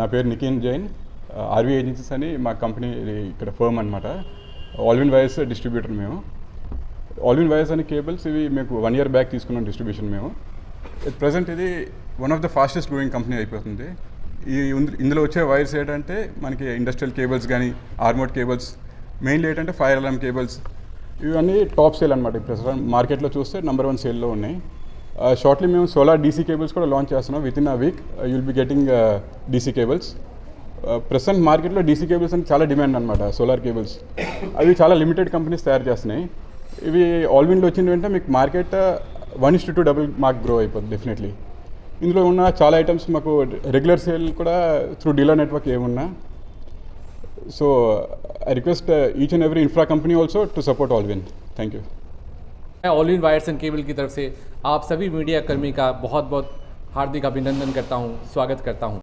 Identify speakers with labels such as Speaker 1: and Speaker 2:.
Speaker 1: నా పేరు నిఖిన్ Jain. RV agencies అని మా కంపెనీ ఇక్కడ ఫర్మ్ అనమాట. ఆల్విన్ వైర్స్ డిస్ట్రిబ్యూటర్ మేము. ఆల్విన్ వైర్స్ అనే కేబుల్స్ ఇవి మీకు 1 year బ్యాక్ తీసుకున్నాం డిస్ట్రిబ్యూషన్ మేము. ప్రజెంట్ ఇది one of the fastest growing company అయిపోతుంది. ఇందులో వచ్చే వైర్స్ ఏంటంటే మనకి ఇండస్ట్రియల్ కేబుల్స్ కానీ ఆర్మోడ్ కేబుల్స్, మెయిన్లీ ఏంటంటే ఫైర్ అలార్మ్ కేబుల్స్, ఇవన్నీ టాప్ సేల్ అనమాట. ఇప్పుడు మార్కెట్లో చూస్తే నెంబర్ 1 సేల్లో ఉన్నాయి. షార్ట్లీ మేము సోలార్ డీసీ కేబుల్స్ కూడా లాంచ్ చేస్తున్నాం. With in a week you will be getting DC cables. ప్రస్తుతం మార్కెట్లో డీసీ కేబుల్స్ అని చాలా డిమాండ్ అనమాట. సోలార్ కేబుల్స్ అవి చాలా లిమిటెడ్ కంపెనీస్ తయారు చేస్తున్నాయి. ఇవి ఆల్విన్లో వచ్చిన వెంటనే మీకు మార్కెట్ 1:2 డబుల్ మార్క్ గ్రో అయిపోతుంది డెఫినెట్లీ. ఇందులో ఉన్న చాలా ఐటమ్స్ మాకు రెగ్యులర్ సేల్ కూడా త్రూ డీలర్ నెట్వర్క్ ఏమున్నా. So I request each and every infra company also to support Allwin. Thank you.
Speaker 2: मैं ऑलविन वायर्स एंड केबल की तरफ से आप सभी मीडिया कर्मी का बहुत बहुत हार्दिक अभिनंदन करता हूं, स्वागत करता हूं.